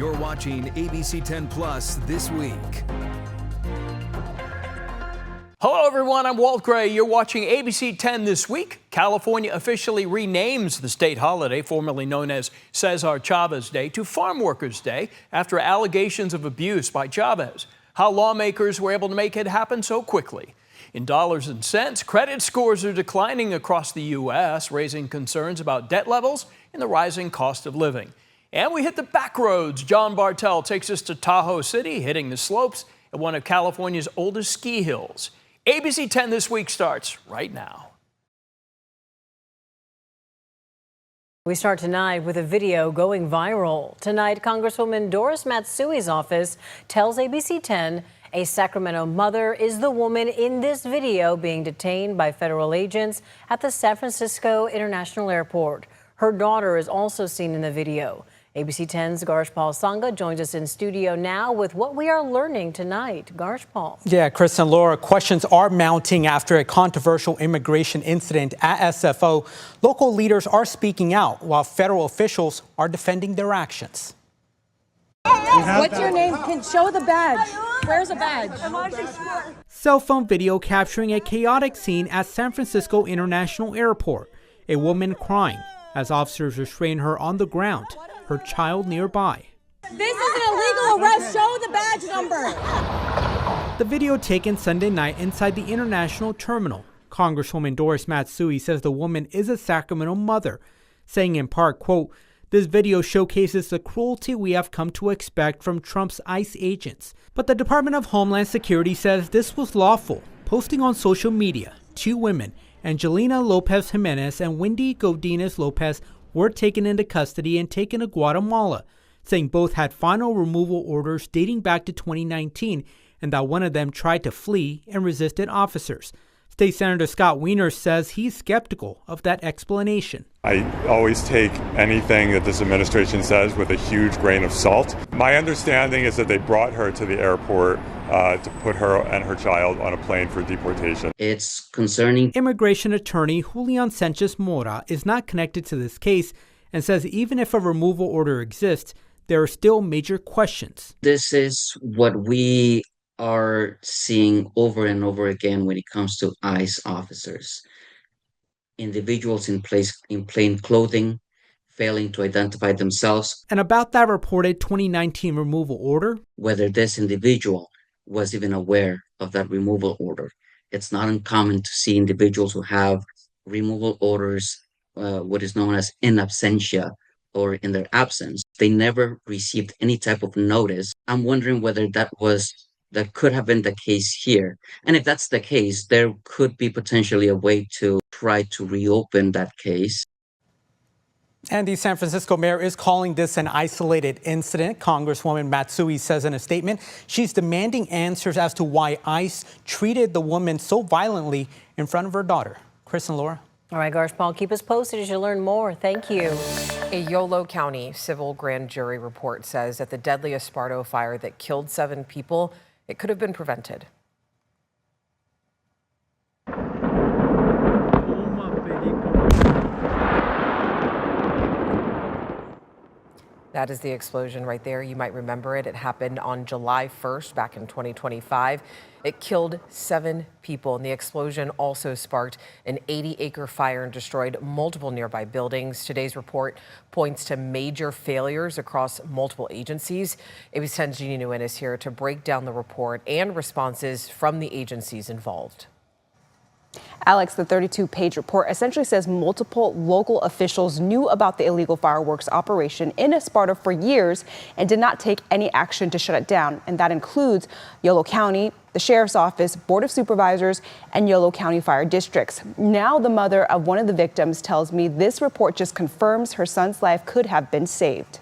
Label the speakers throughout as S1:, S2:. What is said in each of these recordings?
S1: You're watching ABC10 Plus This Week.
S2: Hello everyone, I'm Walt Gray. You're watching ABC 10 This Week. California officially renames the state holiday, formerly known as Cesar Chavez Day, to Farm Workers Day after allegations of abuse by Chavez. How lawmakers were able to make it happen so quickly. In dollars and cents, credit scores are declining across the U.S., raising concerns about debt levels and the rising cost of living. And we hit the back roads. John Bartel takes us to Tahoe City, hitting the slopes at one of California's oldest ski hills. ABC 10 This Week starts right now.
S3: We start tonight with a video going viral. Tonight, Congresswoman Doris Matsui's office tells ABC 10 a Sacramento mother is the woman in this video being detained by federal agents at the San Francisco International Airport. Her daughter is also seen in the video. ABC 10's Garshpal Sangha joins us in studio now with what we are learning tonight. Garshpal.
S4: Yeah, Chris and Laura, questions are mounting after a controversial immigration incident at SFO. Local leaders are speaking out while federal officials are defending their actions.
S5: What's your name? Can show the badge. Where's a badge?
S4: Cell phone video capturing a chaotic scene at San Francisco International Airport. A woman crying as officers restrain her on the ground, her child nearby.
S5: This is an illegal arrest. Show the badge number.
S4: The video taken Sunday night inside the international terminal. Congresswoman Doris Matsui says the woman is a Sacramento mother, saying in part, quote, "This video showcases the cruelty we have come to expect from Trump's ICE agents." But the Department of Homeland Security says this was lawful, posting on social media. Two women, Angelina Lopez Jimenez and Wendy Godinez Lopez, were taken into custody and taken to Guatemala, saying both had final removal orders dating back to 2019 and that one of them tried to flee and resisted officers. State Senator Scott Wiener says he's skeptical of that explanation.
S6: I always take anything that this administration says with a huge grain of salt. My understanding is that they brought her to the airport to put her and her child on a plane for deportation.
S7: It's concerning.
S4: Immigration attorney Julian Sanchez Mora is not connected to this case and says even if a removal order exists, there are still major questions.
S7: This is what we are seeing over and over again when it comes to ICE officers. Individuals in plain clothing, failing to identify themselves.
S4: And about that reported 2019 removal order?
S7: Whether this individual was even aware of that removal order. It's not uncommon to see individuals who have removal orders, what is known as in absentia, or in their absence. They never received any type of notice. I'm wondering whether that could have been the case here. And if that's the case, there could be potentially a way to try to reopen that case.
S4: And the San Francisco mayor is calling this an isolated incident. Congresswoman Matsui says in a statement she's demanding answers as to why ICE treated the woman so violently in front of her daughter. Chris and Laura.
S3: All right, Garshpal, keep us posted as you learn more. Thank you.
S8: A Yolo County civil grand jury report says that the deadly Esparto fire that killed 7 people, it could have been prevented. That is the explosion right there. You might remember it. It happened on July 1st back in 2025. It killed 7 people, and the explosion also sparked an 80-acre fire and destroyed multiple nearby buildings. Today's report points to major failures across multiple agencies. ABC 10's Jeannie Nguyen is here to break down the report and responses from the agencies involved.
S9: Alex, the 32-page report essentially says multiple local officials knew about the illegal fireworks operation in Esparta for years and did not take any action to shut it down. And that includes Yolo County, the Sheriff's Office, Board of Supervisors, and Yolo County Fire Districts. Now the mother of one of the victims tells me this report just confirms her son's life could have been saved.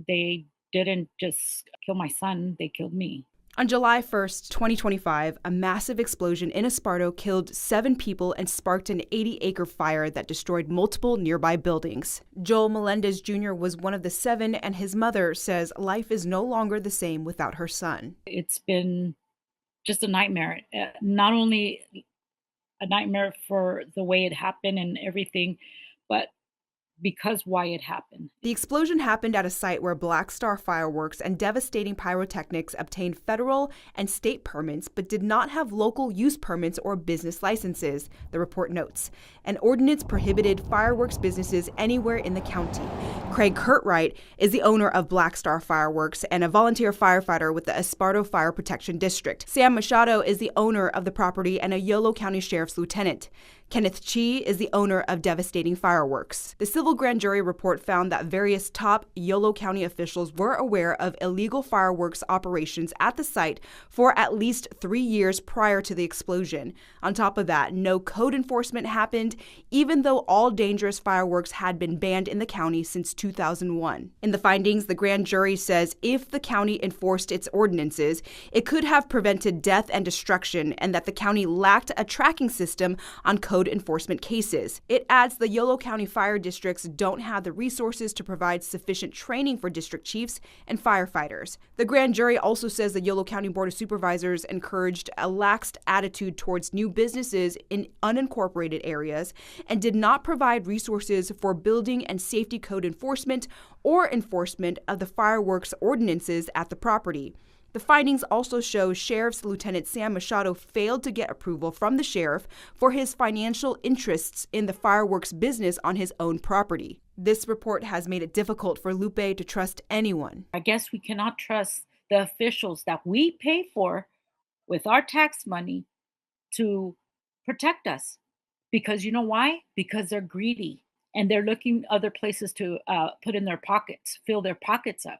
S10: They didn't just kill my son, they killed me.
S11: On July 1st, 2025, a massive explosion in Esparto killed 7 people and sparked an 80-acre fire that destroyed multiple nearby buildings. Joel Melendez Jr. was one of the 7, and his mother says life is no longer the same without her son.
S10: It's been just a nightmare. Not only a nightmare for the way it happened and everything, but because why it happened.
S11: The explosion happened at a site where Black Star Fireworks and Devastating Pyrotechnics obtained federal and state permits but did not have local use permits or business licenses, the report notes. An ordinance prohibited fireworks businesses anywhere in the county. Craig Curtright is the owner of Black Star Fireworks and a volunteer firefighter with the Esparto Fire Protection District. Sam Machado is the owner of the property and a Yolo County Sheriff's lieutenant. Kenneth Chi is the owner of Devastating Fireworks. The civil grand jury report found that various top Yolo County officials were aware of illegal fireworks operations at the site for at least 3 years prior to the explosion. On top of that, no code enforcement happened, even though all dangerous fireworks had been banned in the county since 2001. In the findings, the grand jury says if the county enforced its ordinances, it could have prevented death and destruction, and that the county lacked a tracking system on code enforcement cases. It adds the Yolo County fire districts don't have the resources to provide sufficient training for district chiefs and firefighters. The grand jury also says the Yolo County Board of Supervisors encouraged a lax attitude towards new businesses in unincorporated areas and did not provide resources for building and safety code enforcement or enforcement of the fireworks ordinances at the property. The findings also show Sheriff's Lieutenant Sam Machado failed to get approval from the sheriff for his financial interests in the fireworks business on his own property. This report has made it difficult for Lupe to trust anyone.
S10: I guess we cannot trust the officials that we pay for with our tax money to protect us. Because you know why? Because they're greedy and they're looking other places to put in their pockets, fill their pockets up.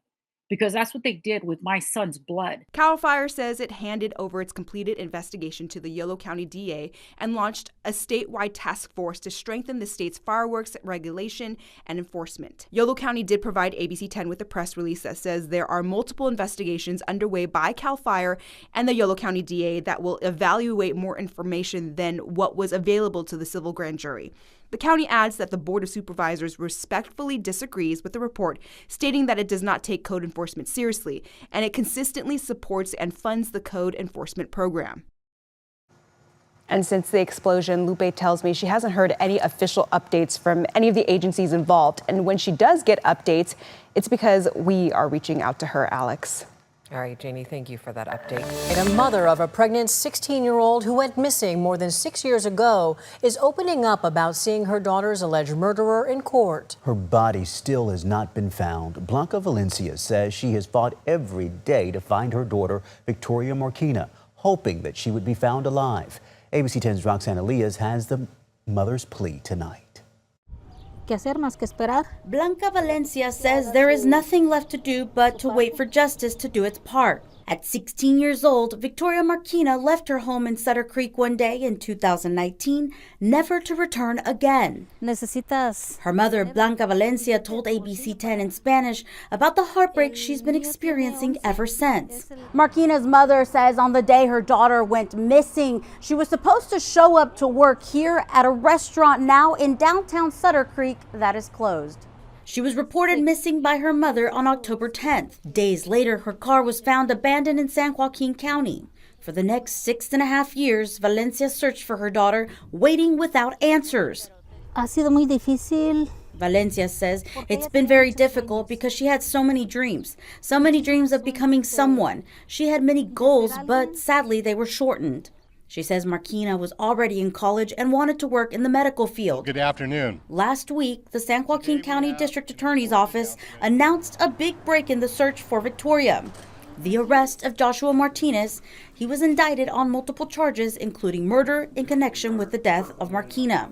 S10: Because that's what they did with my son's blood.
S11: CAL FIRE says it handed over its completed investigation to the Yolo County DA and launched a statewide task force to strengthen the state's fireworks regulation and enforcement. Yolo County did provide ABC10 with a press release that says there are multiple investigations underway by CAL FIRE and the Yolo County DA that will evaluate more information than what was available to the civil grand jury. The county adds that the Board of Supervisors respectfully disagrees with the report, stating that it does not take code enforcement seriously, and it consistently supports and funds the code enforcement program.
S9: And since the explosion, Lupe tells me she hasn't heard any official updates from any of the agencies involved. And when she does get updates, it's because we are reaching out to her, Alex.
S8: All right, Janie, thank you for that update.
S3: And a mother of a pregnant 16-year-old who went missing more than 6 years ago is opening up about seeing her daughter's alleged murderer in court.
S12: Her body still has not been found. Blanca Valencia says she has fought every day to find her daughter, Victoria Marquina, hoping that she would be found alive. ABC 10's Roxanne Elias has the mother's plea tonight.
S13: Blanca Valencia says there is nothing left to do but to wait for justice to do its part. At 16 years old, Victoria Marquina left her home in Sutter Creek one day in 2019, never to return again. Her mother, Blanca Valencia, told ABC10 in Spanish about the heartbreak she's been experiencing ever since.
S5: Marquina's mother says on the day her daughter went missing, she was supposed to show up to work here at a restaurant now in downtown Sutter Creek that is closed.
S13: She was reported missing by her mother on October 10th. Days later, her car was found abandoned in San Joaquin County. For the next 6.5 years, Valencia searched for her daughter, waiting without answers. Valencia says it's been very difficult because she had so many dreams of becoming someone. She had many goals, but sadly they were shortened. She says Marquina was already in college and wanted to work in the medical field.
S14: Good afternoon.
S13: Last week, the San Joaquin County District Attorney's Office announced a big break in the search for Victoria. The arrest of Joshua Martinez. He was indicted on multiple charges, including murder in connection with the death of Marquina.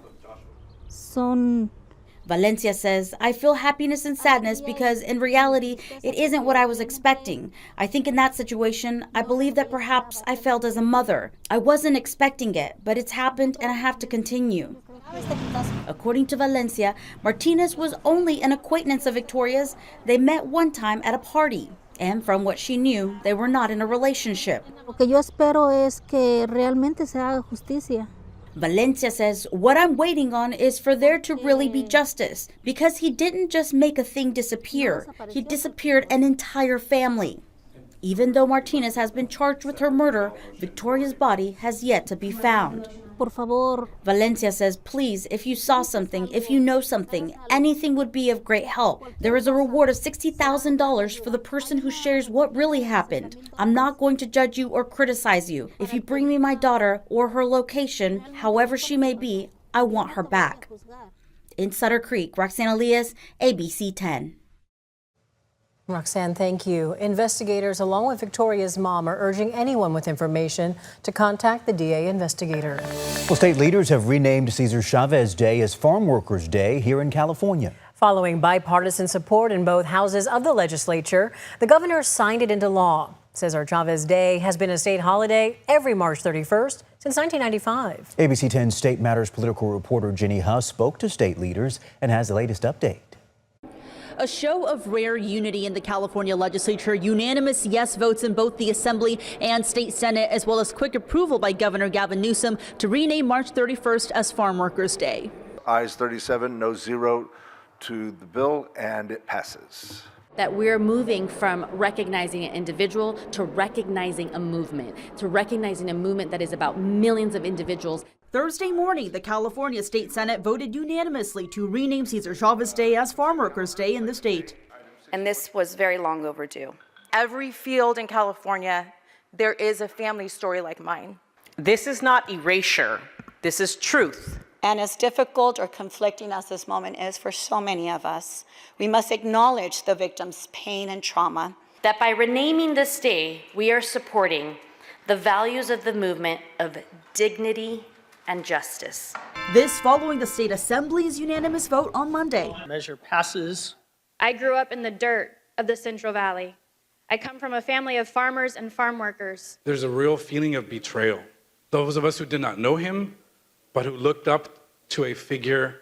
S13: Valencia says, I feel happiness and sadness because in reality, it isn't what I was expecting. I think in that situation, I believe that perhaps I failed as a mother. I wasn't expecting it, but it's happened and I have to continue. According to Valencia, Martinez was only an acquaintance of Victoria's. They met one time at a party. And from what she knew, they were not in a relationship. Valencia says, what I'm waiting on is for there to really be justice, because he didn't just make a thing disappear, he disappeared an entire family. Even though Martinez has been charged with her murder, Victoria's body has yet to be found. por favor. Valencia says, please, if you saw something, if you know something, anything would be of great help. There is a reward of $60,000 for the person who shares what really happened. I'm not going to judge you or criticize you. If you bring me my daughter or her location, however she may be, I want her back. In Sutter Creek, Roxanne Elias, ABC 10.
S3: Roxanne, thank you. Investigators, along with Victoria's mom, are urging anyone with information to contact the DA investigator.
S12: Well, state leaders have renamed Cesar Chavez Day as Farm Workers Day here in California. Following bipartisan support in both houses of the legislature, the governor signed it into law. Cesar Chavez Day has been a state holiday every March 31st since 1995. ABC 10 State Matters political reporter Jenny Huss spoke to state leaders and has the latest update.
S14: A show of rare unity in the California legislature, unanimous yes votes in both the Assembly and State Senate, as well as quick approval by Governor Gavin Newsom to rename March 31st as Farm Workers Day.
S15: Ayes 37, no 0 to the bill, and it passes.
S16: That we're moving from recognizing an individual to recognizing a movement, that is about millions of individuals.
S14: Thursday morning, the California State Senate voted unanimously to rename Cesar Chavez Day as Farm Workers Day in the state.
S17: And this was very long overdue. Every field in California, there is a family story like mine.
S18: This is not erasure. This is truth.
S19: And as difficult or conflicting as this moment is for so many of us, we must acknowledge the victims' pain and trauma.
S16: That by renaming this day, we are supporting the values of the movement of dignity and justice.
S14: This following the state assembly's unanimous vote on Monday.
S20: Measure passes.
S21: I grew up in the dirt of the Central Valley. I come from a family of farmers and farm workers.
S22: There's a real feeling of betrayal. Those of us who did not know him, but who looked up to a figure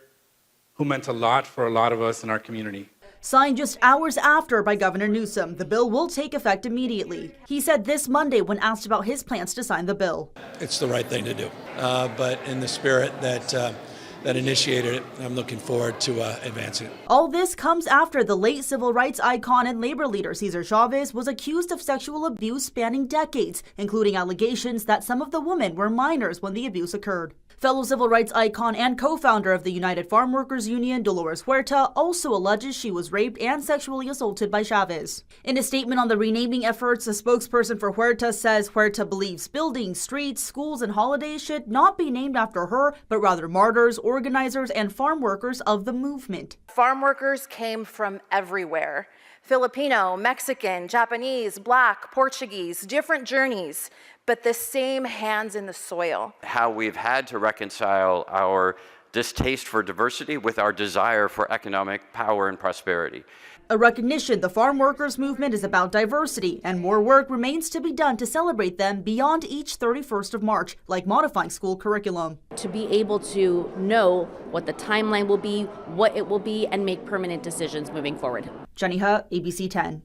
S22: who meant a lot for a lot of us in our community.
S14: Signed just hours after by Governor Newsom, the bill will take effect immediately. He said this Monday when asked about his plans to sign the bill.
S23: It's the right thing to do, but in the spirit that initiated it, I'm looking forward to advancing it.
S14: All this comes after the late civil rights icon and labor leader Cesar Chavez was accused of sexual abuse spanning decades, including allegations that some of the women were minors when the abuse occurred. Fellow civil rights icon and co-founder of the United Farm Workers Union, Dolores Huerta, also alleges she was raped and sexually assaulted by Chavez. In a statement on the renaming efforts, a spokesperson for Huerta says Huerta believes buildings, streets, schools, and holidays should not be named after her, but rather martyrs, organizers, and farm workers of the movement.
S17: Farm workers came from everywhere. Filipino, Mexican, Japanese, Black, Portuguese, different journeys, but the same hands in the soil.
S24: How we've had to reconcile our distaste for diversity with our desire for economic power and prosperity.
S14: A recognition the farm workers movement is about diversity, and more work remains to be done to celebrate them beyond each 31st of March, like modifying school curriculum.
S16: To be able to know what the timeline will be, what it will be, and make permanent decisions moving forward.
S14: Jenny Huh, ABC 10.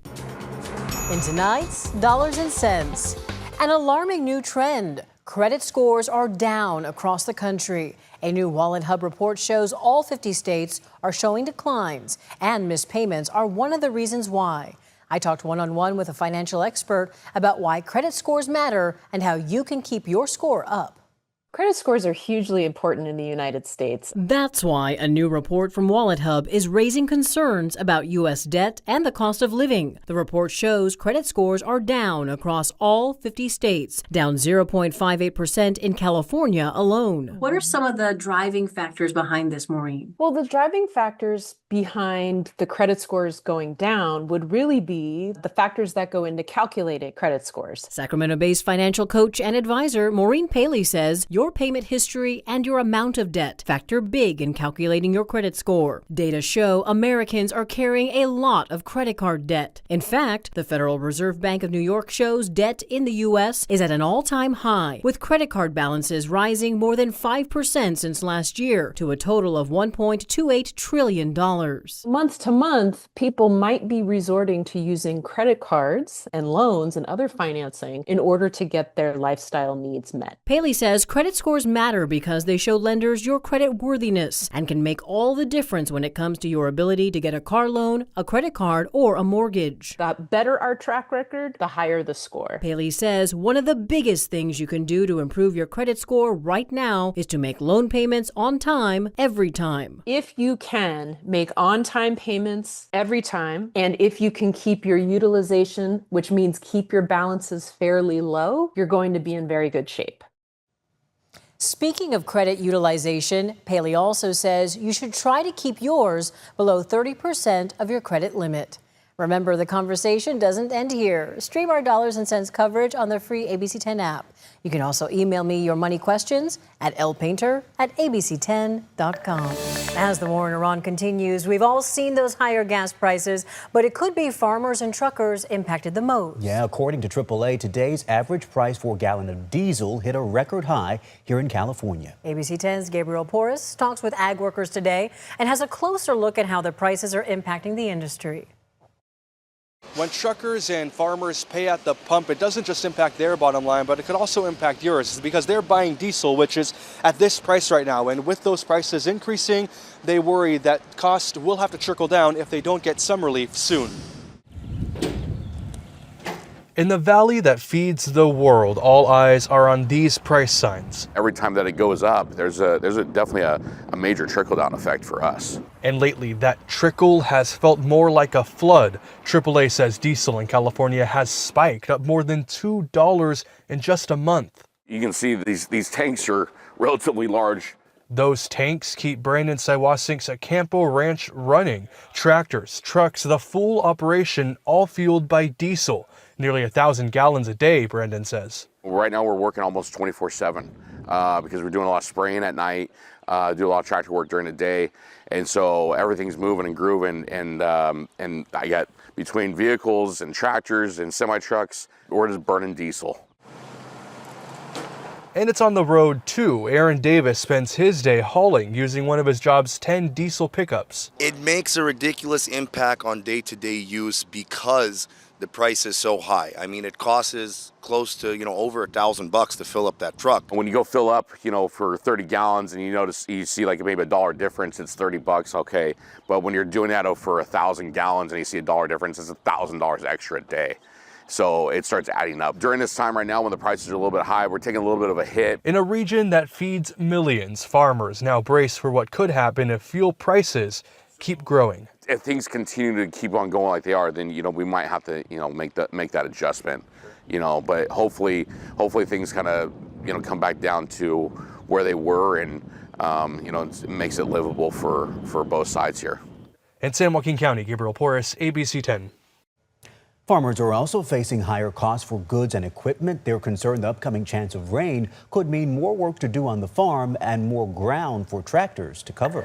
S3: In tonight's Dollars and Cents, an alarming new trend. Credit scores are down across the country. A new Wallet Hub report shows all 50 states are showing declines, and missed payments are one of the reasons why. I talked one-on-one with a financial expert about why credit scores matter and how you can keep your score up.
S25: Credit scores are hugely important in the United States.
S3: That's why a new report from Wallet Hub is raising concerns about U.S. debt and the cost of living. The report shows credit scores are down across all 50 states, down 0.58% in California alone.
S26: What are some of the driving factors behind this, Maureen?
S25: Well, the driving factors behind the credit scores going down would really be the factors that go into calculated credit scores.
S3: Sacramento-based financial coach and advisor Maureen Paley says your payment history and your amount of debt factor big in calculating your credit score. Data show Americans are carrying a lot of credit card debt. In fact, the Federal Reserve Bank of New York shows debt in the U.S. is at an all-time high, with credit card balances rising more than 5% since last year to a total of $1.28 trillion.
S25: Month to month, people might be resorting to using credit cards and loans and other financing in order to get their lifestyle needs met.
S3: Paley says credit Credit scores matter because they show lenders your credit worthiness and can make all the difference when it comes to your ability to get a car loan, a credit card, or a mortgage.
S25: The better our track record, the higher the score.
S3: Paley says one of the biggest things you can do to improve your credit score right now is to make loan payments on time every time.
S25: If you can make on-time payments every time, and if you can keep your utilization, which means keep your balances fairly low, you're going to be in very good shape.
S3: Speaking of credit utilization, Paley also says you should try to keep yours below 30% of your credit limit. Remember, the conversation doesn't end here. Stream our Dollars and Cents coverage on the free ABC10 app. You can also email me your money questions at lpainter@abc10.com. As the war in Iran continues, we've all seen those higher gas prices, but it could be farmers and truckers impacted the most.
S12: Yeah, according to AAA, today's average price for a gallon of diesel hit a record high here in California.
S3: ABC10's Gabriel Porras talks with ag workers today and has a closer look at how the prices are impacting the industry.
S1: When truckers and farmers pay at the pump, it doesn't just impact their bottom line, but it could also impact yours because they're buying diesel, which is at this price right now. And with those prices increasing, they worry that cost will have to trickle down if they don't get some relief soon. In the valley that feeds the world, all eyes are on these price signs.
S2: Every time that it goes up, there's definitely a major trickle-down effect for us.
S1: And lately, that trickle has felt more like a flood. AAA says diesel in California has spiked up more than $2 in just a month.
S2: You can see these tanks are relatively large.
S1: Those tanks keep Brandon Saiwasink's Campo Ranch running. Tractors, trucks, the full operation, all fueled by diesel. Nearly 1,000 gallons a day, Brandon says.
S2: Right now we're working almost 24/7 because we're doing a lot of spraying at night, do a lot of tractor work during the day, and so everything's moving and grooving. And I got between vehicles and tractors and semi-trucks, we're just burning diesel.
S1: And it's on the road too. Aaron Davis spends his day hauling using one of his job's 10 diesel pickups.
S4: It makes a ridiculous impact on day-to-day use because the price is so high. I mean, it costs close to, over $1,000 to fill up that truck.
S2: When you go fill up, for 30 gallons and you see like maybe $1 difference, it's $30, okay. But when you're doing that for 1,000 gallons and you see $1 difference, it's $1,000 extra a day. So it starts adding up. During this time right now when the prices are a little bit high, we're taking a little bit of a hit.
S1: In a region that feeds millions, farmers now brace for what could happen if fuel prices keep growing.
S2: If things continue to keep on going like they are, then we might have to make that adjustment. But hopefully things kind of come back down to where they were, and it makes it livable for both sides here.
S1: In San Joaquin County, Gabriel Porras, ABC10.
S12: Farmers are also facing higher costs for goods and equipment. They're concerned the upcoming chance of rain could mean more work to do on the farm and more ground for tractors to cover.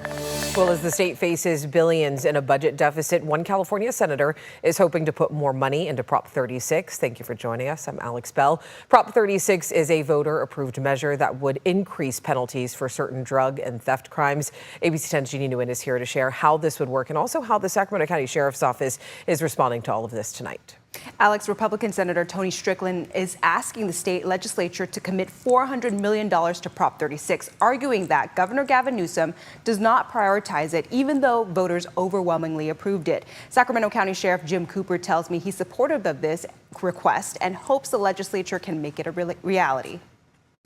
S8: Well, as the state faces billions in a budget deficit, one California senator is hoping to put more money into Prop 36. Thank you for joining us. I'm Alex Bell. Prop 36 is a voter-approved measure that would increase penalties for certain drug and theft crimes. ABC10's Jeannie Nguyen is here to share how this would work and also how the Sacramento County Sheriff's Office is responding to all of this tonight.
S9: Alex, Republican Senator Tony Strickland is asking the state legislature to commit $400 million to Prop 36, arguing that Governor Gavin Newsom does not prioritize it, even though voters overwhelmingly approved it. Sacramento County Sheriff Jim Cooper tells me he's supportive of this request and hopes the legislature can make it a reality.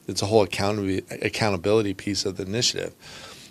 S6: It's a whole accountability piece of the initiative.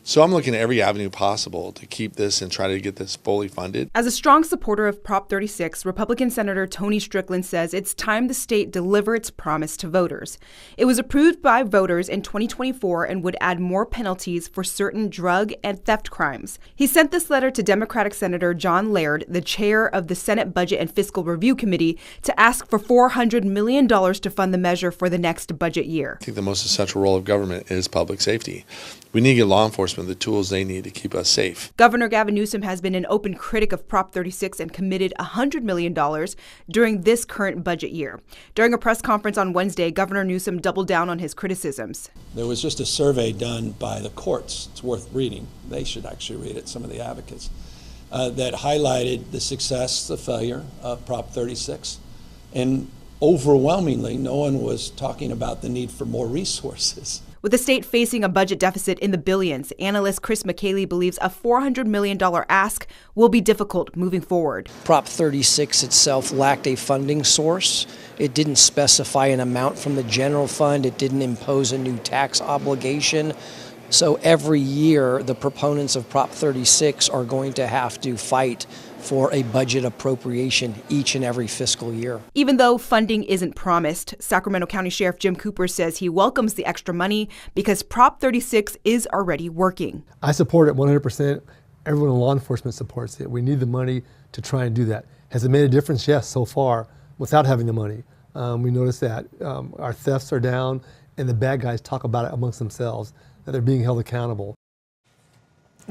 S6: So I'm looking at every avenue possible to keep this and try to get this fully funded.
S11: As a strong supporter of Prop 36, Republican Senator Tony Strickland says it's time the state deliver its promise to voters. It was approved by voters in 2024 and would add more penalties for certain drug and theft crimes. He sent this letter to Democratic Senator John Laird, the chair of the Senate Budget and Fiscal Review Committee, to ask for $400 million to fund the measure for the next budget year.
S6: I think the most essential role of government is public safety. We need to get law enforcement the tools they need to keep us safe.
S11: Governor Gavin Newsom has been an open critic of Prop 36 and committed $100 million during this current budget year. During a press conference on Wednesday, Governor Newsom doubled down on his criticisms.
S23: There was just a survey done by the courts. It's worth reading. They should actually read it, some of the advocates, that highlighted the success, the failure of Prop 36. And overwhelmingly, no one was talking about the need for more resources.
S11: With the state facing a budget deficit in the billions, analyst Chris McKaylee believes a $400 million ask will be difficult moving forward.
S5: Prop 36 itself lacked a funding source. It didn't specify an amount from the general fund. It didn't impose a new tax obligation. So every year, the proponents of Prop 36 are going to have to fight for a budget appropriation each and every fiscal year.
S11: Even though funding isn't promised, Sacramento County Sheriff Jim Cooper says he welcomes the extra money because Prop 36 is already working.
S7: I support it 100%. Everyone in law enforcement supports it. We need the money to try and do that. Has it made a difference? Yes, so far, without having the money. We noticed that our thefts are down, and the bad guys talk about it amongst themselves, that they're being held accountable.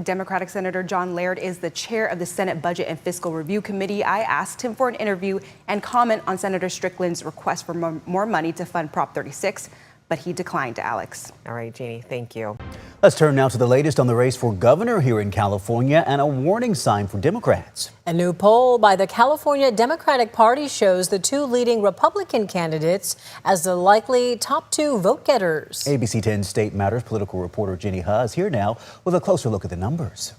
S9: Democratic Senator John Laird is the chair of the Senate Budget and Fiscal Review Committee. I asked him for an interview and comment on Senator Strickland's request for more money to fund Prop 36, but he declined, Alex.
S8: All right, Jeannie, thank you.
S12: Let's turn now to the latest on the race for governor here in California and a warning sign for Democrats.
S3: A new poll by the California Democratic Party shows the two leading Republican candidates as the likely top two vote-getters.
S12: ABC 10 State Matters political reporter Jenny Ha is here now with a closer look at the numbers.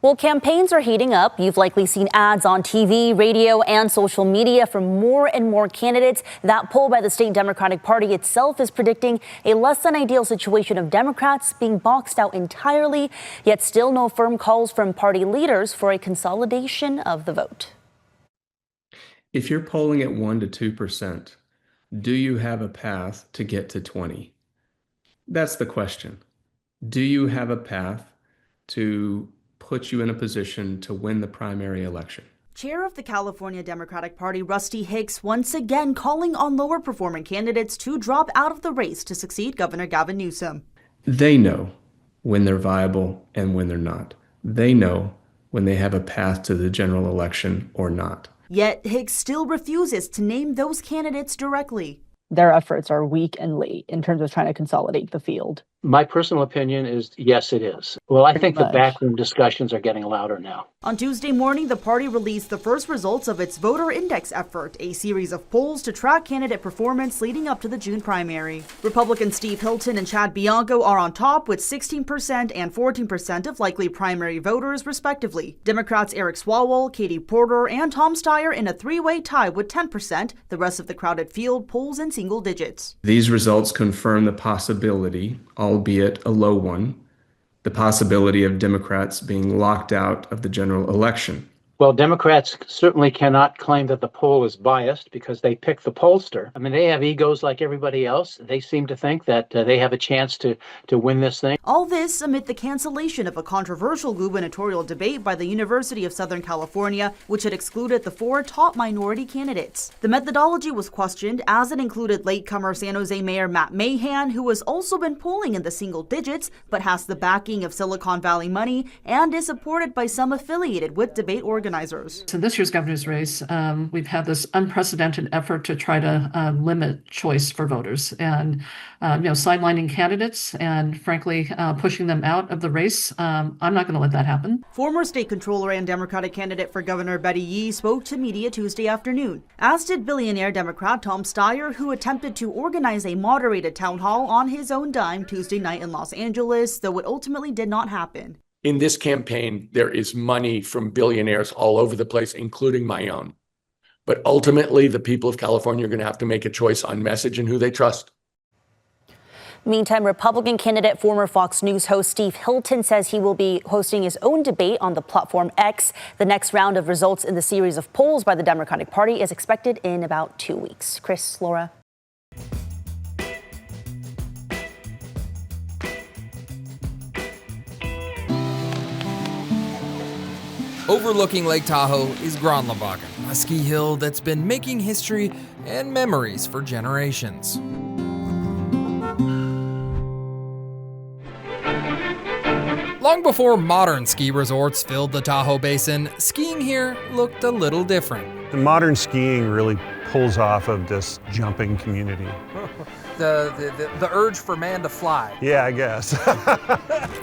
S10: Well, campaigns are heating up. You've likely seen ads on TV, radio, and social media from more and more candidates. That poll by the state Democratic Party itself is predicting a less than ideal situation of Democrats being boxed out entirely, yet still no firm calls from party leaders for a consolidation of the vote.
S13: If you're polling at 1% to 2%, do you have a path to get to 20? That's the question. Do you have a path to put you in a position to win the primary election?
S14: Chair of the California Democratic Party, Rusty Hicks, once again calling on lower performing candidates to drop out of the race to succeed Governor Gavin Newsom.
S13: They know when they're viable and when they're not. They know when they have a path to the general election or not.
S14: Yet Hicks still refuses to name those candidates directly.
S15: Their efforts are weak and late in terms of trying to consolidate the field.
S20: My personal opinion is yes, it is. Well, I think the backroom discussions are getting louder now.
S14: On Tuesday morning, the party released the first results of its voter index effort, a series of polls to track candidate performance leading up to the June primary. Republican Steve Hilton and Chad Bianco are on top with 16% and 14% of likely primary voters, respectively. Democrats Eric Swalwell, Katie Porter, and Tom Steyer in a three-way tie with 10%. The rest of the crowded field polls in single digits.
S13: These results confirm the possibility, albeit a low one, the possibility of Democrats being locked out of the general election.
S20: Well, Democrats certainly cannot claim that the poll is biased because they pick the pollster. I mean, they have egos like everybody else. They seem to think that they have a chance to win this thing.
S14: All this amid the cancellation of a controversial gubernatorial debate by the University of Southern California, which had excluded the 4 top minority candidates. The methodology was questioned as it included latecomer San Jose Mayor Matt Mahan, who has also been polling in the single digits, but has the backing of Silicon Valley money and is supported by some affiliated with debate organizers.
S15: So this year's governor's race, we've had this unprecedented effort to try to limit choice for voters and, sidelining candidates and frankly, pushing them out of the race. I'm not going to let that happen.
S14: Former state controller and Democratic candidate for Governor Betty Yee spoke to media Tuesday afternoon, as did billionaire Democrat Tom Steyer, who attempted to organize a moderated town hall on his own dime Tuesday night in Los Angeles, though it ultimately did not happen.
S27: In this campaign, there is money from billionaires all over the place, including my own. But ultimately, the people of California are going to have to make a choice on message and who they trust.
S10: Meantime, Republican candidate, former Fox News host Steve Hilton says he will be hosting his own debate on the platform X. The next round of results in the series of polls by the Democratic Party is expected in about 2 weeks. Chris, Laura.
S28: Overlooking Lake Tahoe is Gran Labaga, a ski hill that's been making history and memories for generations. Long before modern ski resorts filled the Tahoe Basin, skiing here looked a little different.
S29: The modern skiing really
S16: pulls off of this jumping community.
S28: The urge for man to fly.
S16: Yeah, I guess.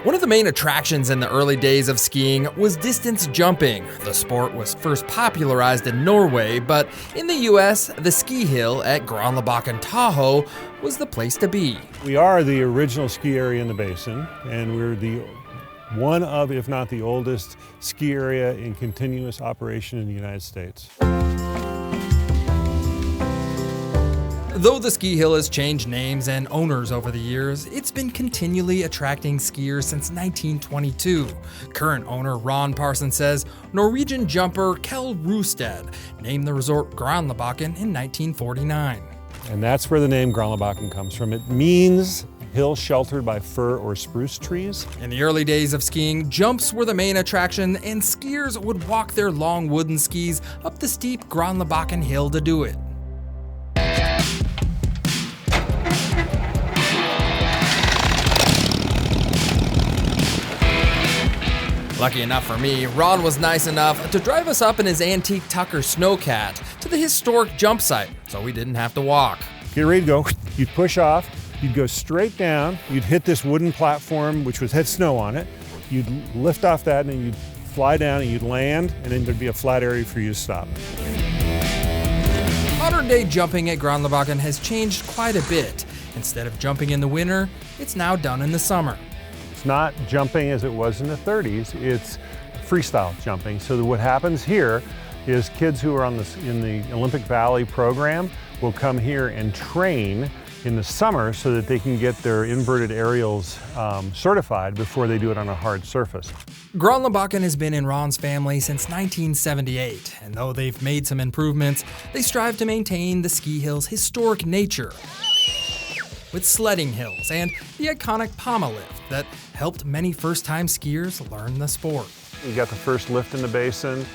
S28: One of the main attractions in the early days of skiing was distance jumping. The sport was first popularized in Norway, but in the US, the ski hill at Granlabakken Tahoe was the place to be.
S16: We are the original ski area in the basin, and we're one of, if not the oldest, ski area in continuous operation in the United States.
S28: Though the ski hill has changed names and owners over the years, it's been continually attracting skiers since 1922. Current owner Ron Parson says Norwegian jumper Kjell Rosted named the resort Granlabakken in 1949.
S16: And that's where the name Granlabakken comes from. It means hill sheltered by fir or spruce trees.
S28: In the early days of skiing, jumps were the main attraction, and skiers would walk their long wooden skis up the steep Granlabakken hill to do it. Lucky enough for me, Ron was nice enough to drive us up in his antique Tucker Snowcat to the historic jump site, so we didn't have to walk.
S16: Get ready to go. You'd push off, you'd go straight down, you'd hit this wooden platform which had snow on it, you'd lift off that and then you'd fly down and you'd land, and then there'd be a flat area for you to stop.
S28: Modern day jumping at Granlabakken has changed quite a bit. Instead of jumping in the winter, it's now done in the summer.
S16: It's not jumping as it was in the 30s, it's freestyle jumping. So what happens here is kids who are in the Olympic Valley program will come here and train in the summer so that they can get their inverted aerials certified before they do it on a hard surface.
S28: Granlabakken has been in Ron's family since 1978, and though they've made some improvements, they strive to maintain the ski hill's historic nature, with sledding hills and the iconic Pama lift that helped many first-time skiers learn the sport.
S16: We got the first lift in the basin,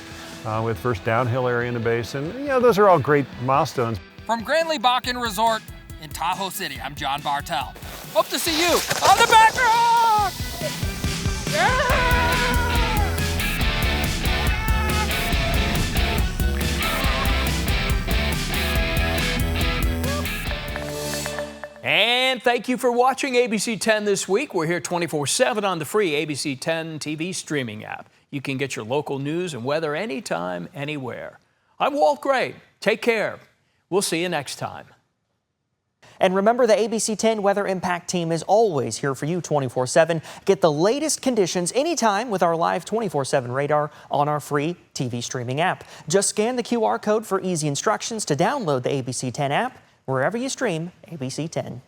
S16: with first downhill area in the basin. You know, those are all great milestones.
S28: From Granlabakken Resort in Tahoe City, I'm John Bartel. Hope to see you on the back rock! Yeah!
S17: And thank you for watching ABC 10 this week. We're here 24/7 on the free ABC 10 TV streaming app. You can get your local news and weather anytime, anywhere. I'm Walt Gray. Take care. We'll see you next time.
S18: And remember, the ABC 10 Weather Impact Team is always here for you 24/7. Get the latest conditions anytime with our live 24/7 radar on our free TV streaming app. Just scan the QR code for easy instructions to download the ABC 10 app wherever you stream ABC 10.